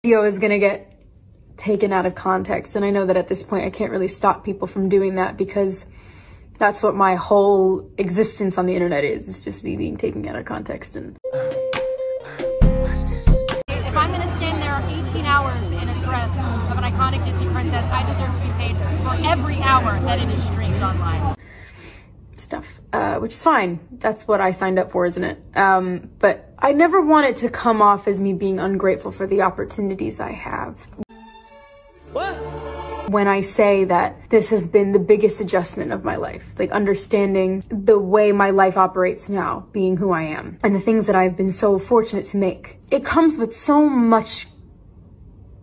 Video is gonna get taken out of context, and I know that at this point I can't really stop people from doing that because that's what my whole existence on the internet is just me being taken out of context. And if I'm gonna stand there 18 hours in a dress of an iconic Disney princess, I deserve to be paid for every hour that it is streamed online. Stuff, which is fine. That's what I signed up for, isn't it? But I never want it to come off as me being ungrateful for the opportunities I have. What? When I say that this has been the biggest adjustment of my life, like understanding the way my life operates now, being who I am, and the things that I've been so fortunate to make. It comes with so much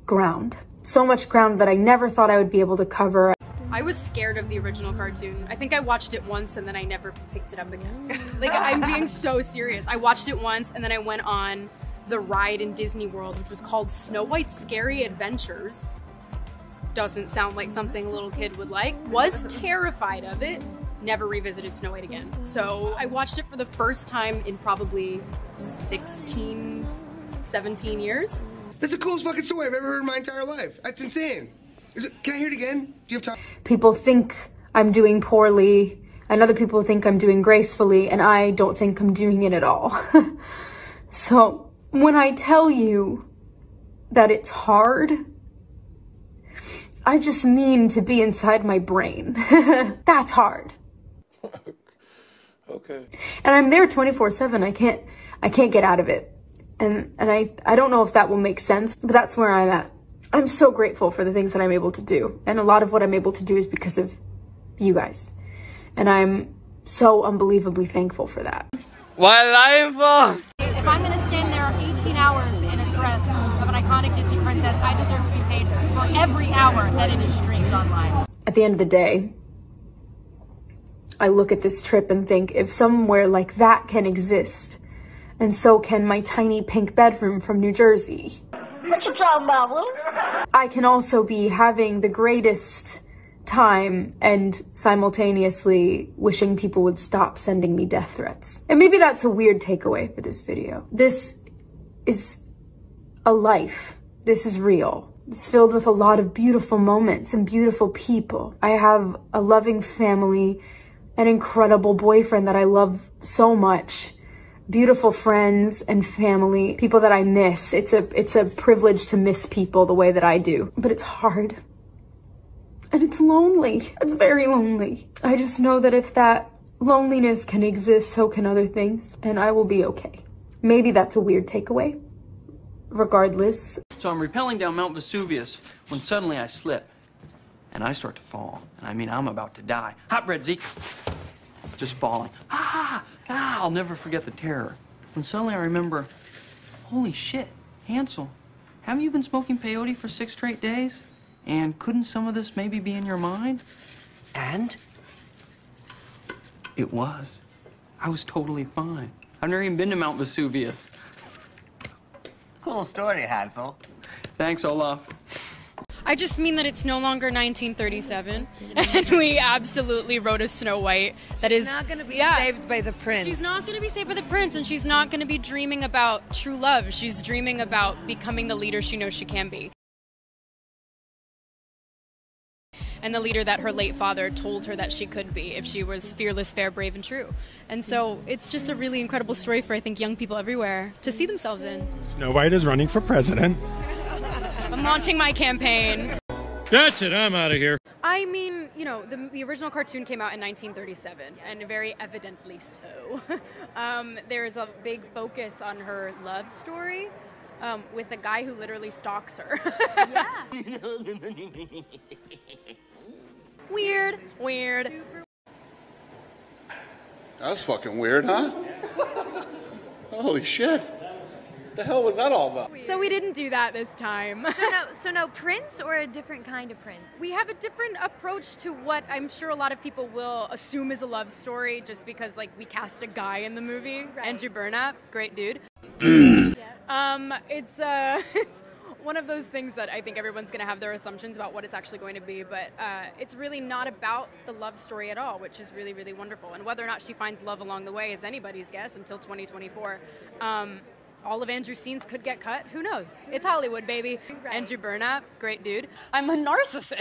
ground that I never thought I would be able to cover. I was scared of the original cartoon. I think I watched it once and then I never picked it up again. Like, I'm being so serious. I watched it once and then I went on the ride in Disney World, which was called Snow White's Scary Adventures. Doesn't sound like something a little kid would like. Was terrified of it. Never revisited Snow White again. So I watched it for the first time in probably 16, 17 years. That's the coolest fucking story I've ever heard in my entire life. That's insane. Can I hear it again? Do you have time? People think I'm doing poorly, and other people think I'm doing gracefully, and I don't think I'm doing it at all. So when I tell you that it's hard, I just mean to be inside my brain. That's hard. Okay. And I'm there 24/7. I can't get out of it. And I don't know if that will make sense, but that's where I'm at. I'm so grateful for the things that I'm able to do. And a lot of what I'm able to do is because of you guys. And I'm so unbelievably thankful for that. If I'm gonna stand there 18 hours in a dress of an iconic Disney princess, I deserve to be paid for every hour that it is streamed online. At the end of the day, I look at this trip and think, if somewhere like that can exist, and so can my tiny pink bedroom from New Jersey. What you talking about, Will? I can also be having the greatest time and simultaneously wishing people would stop sending me death threats. And maybe that's a weird takeaway for this video. This is a life. This is real. It's filled with a lot of beautiful moments and beautiful people. I have a loving family, an incredible boyfriend that I love so much, beautiful friends and family, people that I miss. It's a privilege to miss people the way that I do, but it's hard. And it's lonely. It's very lonely. I just know that if that loneliness can exist, so can other things, and I will be okay. Maybe that's a weird takeaway. Regardless. So I'm rappelling down Mount Vesuvius when suddenly I slip and I start to fall. And I mean, I'm about to die. Hot bread, Zeke. Just falling. I'll never forget the terror. When suddenly I remember, holy shit, Hansel, haven't you been smoking peyote for 6 straight days? And couldn't some of this maybe be in your mind? And it was. I was totally fine. I've never even been to Mount Vesuvius. Cool story, Hansel. Thanks, Olaf. I just mean that it's no longer 1937, and we absolutely wrote a Snow White that is not going to be saved by the prince. She's not going to be saved by the prince, and she's not going to be dreaming about true love. She's dreaming about becoming the leader she knows she can be. And the leader that her late father told her that she could be if she was fearless, fair, brave, and true. And so it's just a really incredible story for, I think, young people everywhere to see themselves in. Snow White is running for president. I'm launching my campaign. That's it, I'm out of here. I mean, you know, the original cartoon came out in 1937, and very evidently so. There's a big focus on her love story with a guy who literally stalks her. Yeah. Weird. That's fucking weird, huh? Holy shit. The hell was that all about? So we didn't do that this time. So no prince or a different kind of prince? We have a different approach to what I'm sure a lot of people will assume is a love story just because, like, we cast a guy in the movie. Right. Andrew Burnap, great dude. It's one of those things that I think everyone's going to have their assumptions about what it's actually going to be, but it's really not about the love story at all, which is really, really wonderful. And whether or not she finds love along the way is anybody's guess until 2024. all of Andrew's scenes could get cut. Who knows? It's Hollywood, baby. Andrew Burnap, great dude. I'm a narcissist.